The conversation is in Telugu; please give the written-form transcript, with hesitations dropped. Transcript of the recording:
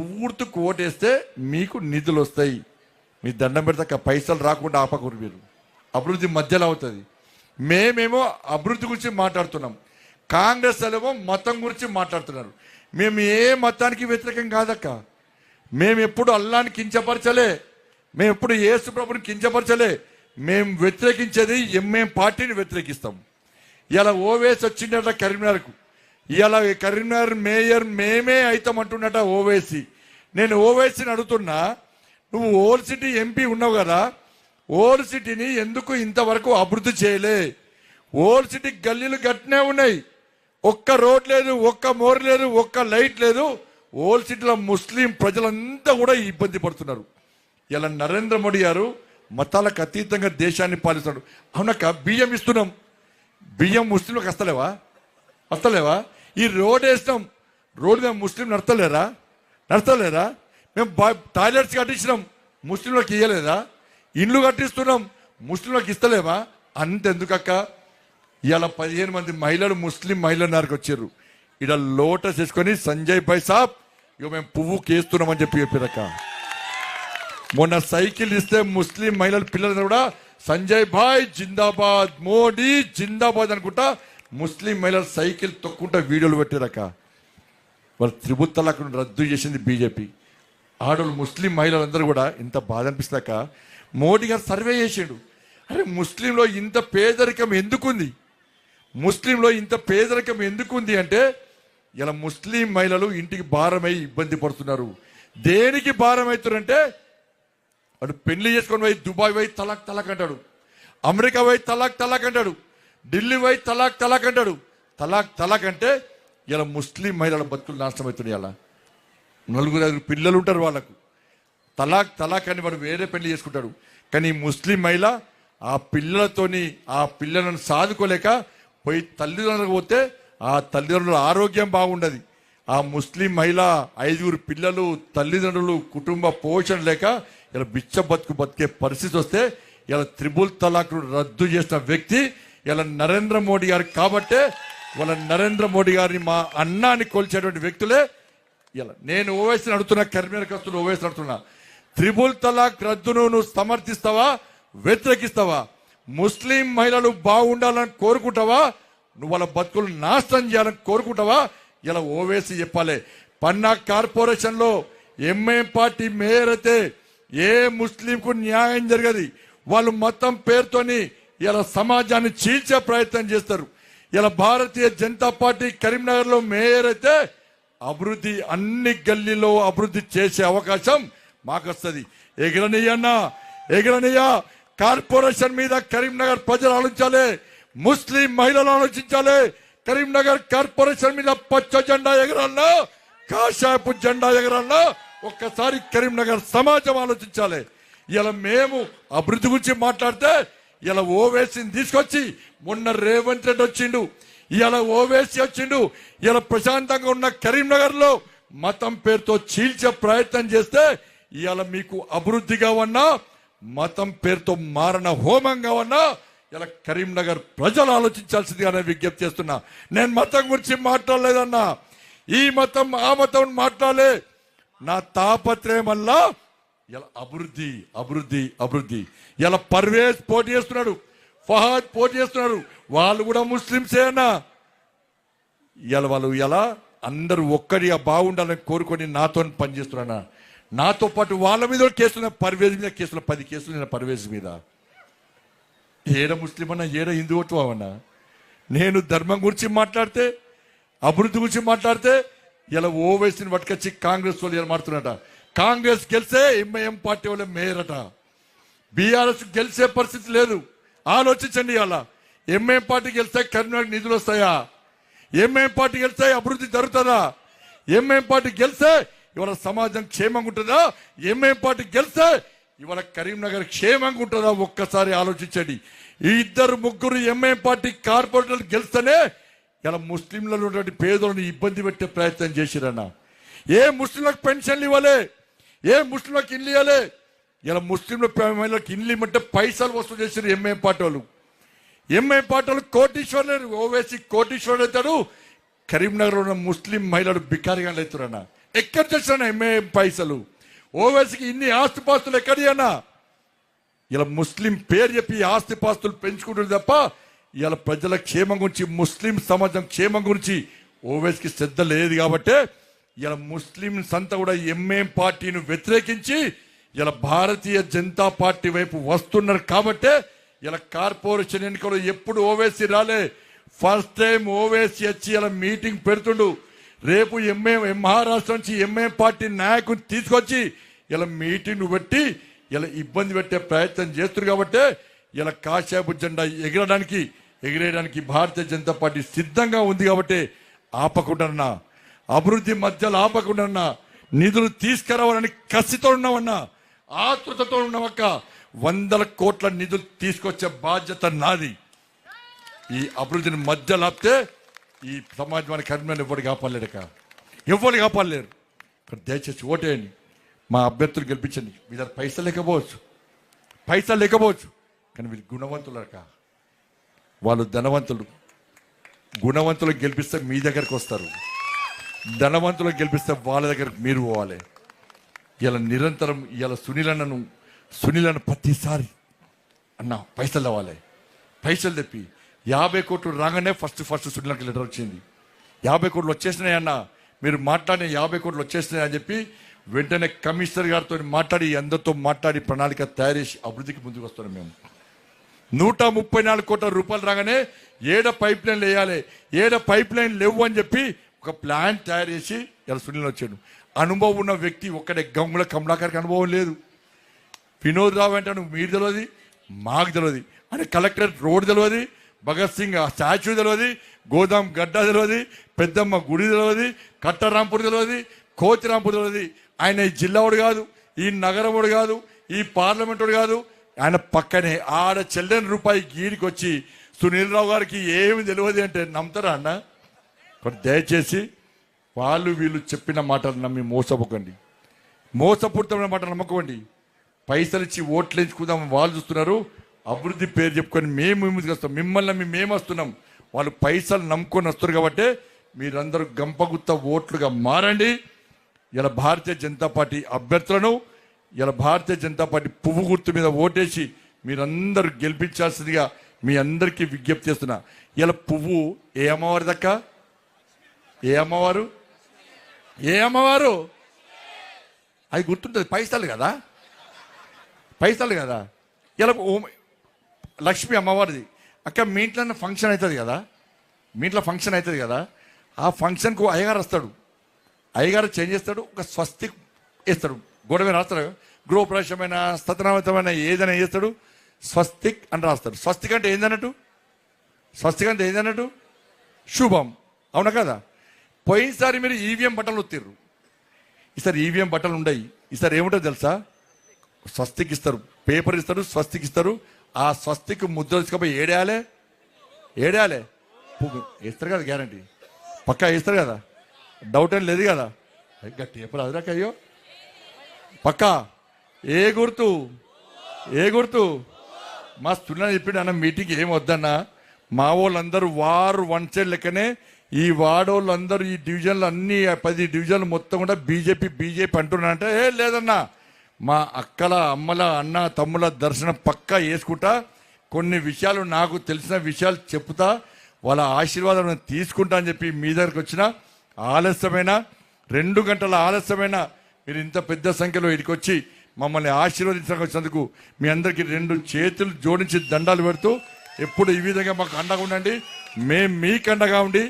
పూర్తికి ఓటేస్తే మీకు నిధులు వస్తాయి. మీ దండం పెడితే పైసలు రాకుండా ఆపకూరు మీరు. అభివృద్ధి మధ్యలో అవుతుంది. మేమేమో అభివృద్ధి గురించి మాట్లాడుతున్నాం, కాంగ్రెస్ ఏమో మతం గురించి మాట్లాడుతున్నారు. మేము ఏ మతానికి వ్యతిరేకం కాదక్క. మేము ఎప్పుడు అల్లాని కించపరచలే, మేము ఎప్పుడు యేసు ప్రభుని కించపరచలే. మేము వ్యతిరేకించేది ఎంఏం పార్టీని వ్యతిరేకిస్తాం. ఇలా ఓవేసి వచ్చిందట కరీంనగర్కు. ఇలా కరీంనగర్ మేయర్ మేమే అవుతామంటున్నట ఓవేసి. నేను ఓవేసిని అడుగుతున్నా, నువ్వు ఓల్డ్ సిటీ ఎంపీ ఉన్నావు కదా, ఓల్డ్ సిటీని ఎందుకు ఇంతవరకు అభివృద్ధి చేయలే? ఓల్డ్ సిటీ గల్లీలు గట్టినే ఉన్నాయి, ఒక్క రోడ్ లేదు, ఒక్క మోర్ లేదు, ఒక్క లైట్ లేదు. ఓల్డ్ సిటీలో ముస్లిం ప్రజలంతా కూడా ఇబ్బంది పడుతున్నారు. ఇలా నరేంద్ర మోడీ గారు మతాలకు అతీతంగా దేశాన్ని పాలిస్తున్నాడు. అవునక్క, బియ్యం ఇస్తున్నాం, బియ్యం ముస్లింలకు వస్తలేవా? ఈ రోడ్ వేసినాం, రోడ్డు మీద ముస్లిం నడతలేరా? మేము టాయిలెట్స్ కట్టించినాం, ముస్లింలకు ఇయ్యలేదా? ఇండ్లు కట్టిస్తున్నాం, ముస్లింలకు ఇస్తలేవా? అంతెందుకక్క, ఇలా 15 మంది మహిళలు ముస్లిం మహిళలకు వచ్చారు. ఇక్కడ లోటస్ వేసుకొని సంజయ్ భాయ్ సాబ్ ఇక మేము పువ్వు కేస్తున్నామని చెప్పారక్క. మొన్న సైకిల్ ఇస్తే ముస్లిం మహిళల పిల్లలు కూడా సంజయ్ భాయ్ జిందాబాద్, మోడీ జిందాబాద్ అనుకుంటా ముస్లిం మహిళలు సైకిల్ తొక్కుంటా వీడియోలు పెట్టారక్క. వాళ్ళు త్రిపుల్ తలాక్ రద్దు చేసింది బీజేపీ. ఆడవాళ్ళు ముస్లిం మహిళలందరూ కూడా ఇంత బాధ అనిపిస్తాక మోడీ గారు సర్వే చేసాడు. అరే ముస్లింలో ఇంత పేదరికం ఎందుకుంది? అంటే ఇలా ముస్లిం మహిళలు ఇంటికి భారమై ఇబ్బంది పడుతున్నారు. దేనికి భారం అవుతారంటే, వాడు పెళ్లి చేసుకొని పోయి దుబాయ్ పోయి తలాక్ అంటాడు, అమెరికా పోయి తలాక్ అంటాడు, ఢిల్లీ పోయి తలాక్ అంటాడు. తలాక్ అంటే ఇలా ముస్లిం మహిళల బతుకులు నాశనం అవుతున్నాయి. అలా 4-5 పిల్లలు ఉంటారు వాళ్ళకు. తలాక్ అని వాడు వేరే పెళ్లి చేసుకుంటాడు. కానీ ముస్లిం మహిళ ఆ పిల్లలను సాదుకోలేక పోయి తల్లిదండ్రులకు పోతే ఆ తల్లిదండ్రుల ఆరోగ్యం బాగుండదు. ఆ ముస్లిం మహిళ 5 పిల్లలు, తల్లిదండ్రులు, కుటుంబ పోషణ లేక ఇలా బిచ్చ బతికే పరిస్థితి వస్తే ఇలా త్రిపుల్ తలాక్ రద్దు చేసిన వ్యక్తి ఇలా నరేంద్ర మోడీ గారు. కాబట్టే వాళ్ళ నరేంద్ర మోడీ గారిని మా అన్నాన్ని కొలిచేటువంటి వ్యక్తులే ఇలా. నేను ఓవైసీని అడుగుతున్నా, కరీంనగర్ కస్తులు ఓవైసీని అడుగుతున్నా, త్రిపుల్ తలాక్ రద్దును నువ్వు సమర్థిస్తావా, వ్యతిరేకిస్తావా? ముస్లిం మహిళలు బాగుండాలని కోరుకుంటావా? నువ్వు వాళ్ళ బతుకులు నాశనం చేయాలని కోరుకుంటావా? ఇలా ఓవేసీ చెప్పాలి. పన్నా కార్పొరేషన్లో ఎంఐఎం పార్టీ మేయర్ అయితే ఏ ముస్లింకు న్యాయం జరగదు. వాళ్ళు మతం పేరుతోని ఇలా సమాజాన్ని చీల్చే ప్రయత్నం చేస్తారు. ఇలా భారతీయ జనతా పార్టీ కరీంనగర్లో మేయర్ అయితే అభివృద్ధి అన్ని గల్లీలో అభివృద్ధి చేసే అవకాశం మాకు వస్తుంది. ఎగరనీయ కార్పొరేషన్ మీద కరీంనగర్ ప్రజలు ఆలోచించాలి, ముస్లిం మహిళలు ఆలోచించాలి. కరీంనగర్ కార్పొరేషన్ మీద పచ్చ జెండా ఎగరాలన్నా, కాషాయపు జెండా ఎగరాలన్నా ఒక్కసారి కరీంనగర్ సమాజం ఆలోచించాలి. ఇలా మేము అభివృద్ధి గురించి మాట్లాడితే ఇలా ఓవేసీని తీసుకొచ్చి, మొన్న రేవంత్ రెడ్డి వచ్చిండు, ఇలా ఓవేసీ వచ్చిండు, ఇలా ప్రశాంతంగా ఉన్న కరీంనగర్ లో మతం పేరుతో చీల్చే ప్రయత్నం చేస్తే ఇలా మీకు అభివృద్ధి కావన్నా, మతం పేరుతో మారణ హోమం కావన్నా ఇలా కరీంనగర్ ప్రజలు ఆలోచించాల్సిందిగా విజ్ఞప్తి చేస్తున్నా. నేను మతం గురించి మాట్లాడలేదన్నా, ఈ మతం ఆ మతం మాట్లాడలే. నా తాపత్రయం వల్ల ఇలా అభివృద్ధి. ఇలా పర్వేజ్ పోటీ చేస్తున్నాడు, ఫహాద్ పోటీ చేస్తున్నాడు, వాళ్ళు కూడా ముస్లింసే అన్నా. వాళ్ళు ఎలా అందరూ ఒక్కడిగా బాగుండాలని కోరుకొని నాతో పనిచేస్తున్నా. నాతో పాటు వాళ్ళ మీద కేసులు, పర్వేజ్ మీద కేసులు, 10 కేసులు నేను పర్వేజ్ మీద. ఏడ ముస్లిం అన్నా, ఏడ హిందువుత్వం అన్నా. నేను ధర్మం గురించి మాట్లాడితే, అభివృద్ధి గురించి మాట్లాడితే ఇలా ఓవైసీని పట్టుకొచ్చి కాంగ్రెస్ వాళ్ళు మారుతున్నట. కాంగ్రెస్ గెలిచే ఎంఐఎం పార్టీ వాళ్ళ మేయరట. బీఆర్ఎస్ గెలిచే పరిస్థితి లేదు. ఆలోచించండి. అలా ఎంఐఎం పార్టీ గెలిస్తే కరీంనగర్ నిధులు వస్తాయా? ఎంఐఎం పార్టీ గెలిస్తే అభివృద్ధి జరుగుతుందా? ఎంఐఎం పార్టీ గెలిస్తే ఇవాళ సమాజం క్షేమంగా ఉంటుందా? ఎంఐఎం పార్టీ గెలిస్తే ఇవాళ కరీంనగర్ క్షేమంగా ఉంటుందా? ఒక్కసారి ఆలోచించండి. ఈ 2-3 ఎంఐఎం పార్టీ కార్పొరేటర్లు గెలిస్తేనే ఇలా ముస్లింలలో ఉన్నటువంటి పేదలను ఇబ్బంది పెట్టే ప్రయత్నం చేసిరన్న. ఏ ముస్లింలకు పెన్షన్లు ఇవ్వలే, ఏ ముస్లింలకు ఇల్లు ఇవ్వలే. ఇలా ముస్లింల మహిళలకు ఇల్లు ఇవ్వమంటే పైసలు వసూలు చేసారు ఎంఐఎం పార్టీ వాళ్ళు. ఎంఐఎం పార్టీ వాళ్ళు కోటీశ్వరులు, ఓవేసీ కోటీశ్వరుడు అవుతాడు. కరీంనగర్ ఉన్న ముస్లిం మహిళలు బికారిగా అవుతారన్న. ఎక్కడ తెచ్చిన ఎంఏఎం పైసలు? ఓవైసీకి ఇన్ని ఆస్తిపాస్తులు ఎక్కడి అన్నా? ఇలా ముస్లిం పేరు చెప్పి ఆస్తిపాస్తులు పెంచుకుంటుంది తప్ప ఇలా ప్రజల క్షేమం గురించి, ముస్లిం సమాజం క్షేమం గురించి ఓవైసీకి శ్రద్ధ లేదు. కాబట్టి ఇలా ముస్లింస్ అంతా కూడా ఎంఏఎం పార్టీని వ్యతిరేకించి ఇలా భారతీయ జనతా పార్టీ వైపు వస్తున్నారు. కాబట్టే ఇలా కార్పొరేషన్ ఎన్నికలు ఎప్పుడు ఓవైసీ రాలే, ఫస్ట్ టైం ఓవైసీ వచ్చి ఇలా మీటింగ్ పెడుతుండు. రేపు మహారాష్ట్ర నుంచి ఎంఏఎం పార్టీ నాయకుని తీసుకొచ్చి ఇలా మీటింగ్ పెట్టి ఇలా ఇబ్బంది పెట్టే ప్రయత్నం చేస్తున్నారు. కాబట్టి ఇలా కాషాయపు జెండా ఎగిరేయడానికి భారతీయ జనతా పార్టీ సిద్ధంగా ఉంది. కాబట్టి ఆపకుండా, అభివృద్ధి మధ్యలో ఆపకుండా, నిధులు తీసుకురావాలని కసితో ఉన్నామన్నా, ఆతృతతో ఉన్నామక్క. 100 కోట్ల నిధులు తీసుకొచ్చే బాధ్యత నాది. ఈ అభివృద్ధిని మధ్యలో ఆపితే ఈ సమాజానికి కర్మని ఎవరు కాపాడలేక, ఎవరు కాపాడలేరు. దయచేసి ఓటేయండి, మా అభ్యర్థులు గెలిపించండి. మీ దగ్గర పైసలు లేకపోవచ్చు, కానీ వీళ్ళు గుణవంతులక, వాళ్ళు ధనవంతులు. గుణవంతులకు గెలిపిస్తే మీ దగ్గరకు వస్తారు, ధనవంతులకు గెలిపిస్తే వాళ్ళ దగ్గరకు మీరు పోవాలి. ఇలా నిరంతరం ఇలా సునీలను ప్రతిసారి అన్న పైసలు అవ్వాలి, పైసలు తెప్పి 50 కోట్లు రాగానే ఫస్ట్ సునీలకు లెటర్ వచ్చింది. 50 కోట్లు వచ్చేసినాయి అన్న, మీరు మాట్లాడిన 50 కోట్లు వచ్చేసినాయి అని చెప్పి వెంటనే కమిషనర్ గారితో మాట్లాడి, అందరితో మాట్లాడి ప్రణాళిక తయారు చేసి అభివృద్ధికి ముందుకు వస్తున్నాం. మేము 134 కోట్ల రూపాయలు రాగానే ఏడ పైప్ లైన్లు వేయాలి, ఏడ పైప్ లైన్ లేవు అని చెప్పి ఒక ప్లాన్ తయారు చేసి ఇలా సునీల్ వచ్చాడు. అనుభవం ఉన్న వ్యక్తి ఒక్కడే. గంగుల కమలాకర్కి అనుభవం లేదు. వినోద్ రావు అంటే మీరు తెలియదు, మాకు తెలియదు. అని కలెక్టరేట్ రోడ్ తెలియదు, భగత్ సింగ్ స్టాచ్యూ తెలియదు, గోదాం గడ్డ తెలియదు, పెద్దమ్మ గుడి తెలియదు, కట్టరాంపూర్ తెలియదు, కోతిరాంపూర్ తెలియదు. ఆయన ఈ జిల్లావాడు కాదు, ఈ నగరముడు కాదు, ఈ పార్లమెంటుడు కాదు. ఆయన పక్కనే ఆడ చెల్లని రూపాయి గీడికి వచ్చి సునీల్ రావు గారికి ఏమి తెలియదు అంటే నమ్ముతారా అన్న? దయచేసి వీళ్ళు చెప్పిన మాటలు నమ్మి మోసపోకండి, మోసపూరితమైన మాటలు నమ్మకండి. పైసలు ఇచ్చి ఓట్లు ఎంచుకుందాం వాళ్ళు చూస్తున్నారు. అభివృద్ధి పేరు చెప్పుకొని మేము ముందుకు వస్తాం, మిమ్మల్ని నమ్మి మేము వస్తున్నాం. వాళ్ళు పైసలు నమ్ముకొని వస్తారు. కాబట్టి మీరందరూ గంపగుత్త ఓట్లుగా మారండి. ఇలా భారతీయ జనతా పార్టీ అభ్యర్థులను, ఇలా భారతీయ జనతా పార్టీ పువ్వు గుర్తు మీద ఓటేసి మీరందరూ గెలిపించాల్సిందిగా మీ అందరికీ విజ్ఞప్తి చేస్తున్నా. ఇలా పువ్వు ఏ అమ్మవారి దక్క? ఏ అమ్మవారు? అది గుర్తుంటుంది. పైసలు కదా. ఇలా లక్ష్మి అమ్మవారిది. అక్క మీ ఇంట్లో ఫంక్షన్ అవుతుంది కదా, ఆ ఫంక్షన్కు అయ్యగారు వస్తాడు. అయ్యగారు చేంజ్ చేస్తాడు, ఒక స్వస్తిక్ వేస్తాడు, గోడ మీద రాస్తాడు. గృహప్రవేశమైన, సతనామితమైన ఏదైనా చేస్తాడు, స్వస్తిక్ అని రాస్తాడు. స్వస్తిక్ అంటే ఏందన్నట్టు? శుభం. అవునా కదా? పోయినసారి మీరు ఈవీఎం బట్టలు ఒత్తిర్రు, ఈసారి ఈవీఎం బట్టలు ఉండయి. ఈసారి ఏముంటుంది తెలుసా? స్వస్తిక్ ఇస్తారు, పేపర్ ఇస్తారు, స్వస్తిక్ ఇస్తారు. ఆ స్వస్తిక్ ముద్ర తీసుకపోయి ఏడేయాలి, వేస్తారు కదా, గ్యారంటీ పక్కా వేస్తారు కదా, డౌట్ ఏం లేదు కదా. గట్టి ఎప్పుడు అదిరాక అయ్యో పక్కా. ఏ గుర్తు? మా స్టూడెంట్ చెప్పిండు అన్న, మీటింగ్ ఏం వద్దన్నా, మా వాళ్ళందరూ వారు 1 సైడ్ లెక్కనే ఈ వాడోళ్ళందరూ ఈ డివిజన్లు అన్ని 10 డివిజన్లు మొత్తం కూడా బీజేపీ అంటున్నారంటే, లేదన్నా మా అక్కల, అమ్మల, అన్న, తమ్ముల దర్శనం పక్కా వేసుకుంటా, కొన్ని విషయాలు నాకు తెలిసిన విషయాలు చెప్తా, వాళ్ళ ఆశీర్వాదం తీసుకుంటా అని చెప్పి మీ దగ్గరకు వచ్చిన. ఆలస్యమైన 2 గంటల ఆలస్యమైన మీరు ఇంత పెద్ద సంఖ్యలో ఇక్కడికి వచ్చి మమ్మల్ని ఆశీర్వదించడానికి వచ్చినందుకు మీ అందరికీ 2 చేతులు జోడించి దండాలు పెడుతూ, ఎప్పుడు ఈ విధంగా మాకు అండగా ఉండండి, మేము మీకు అండగా ఉండి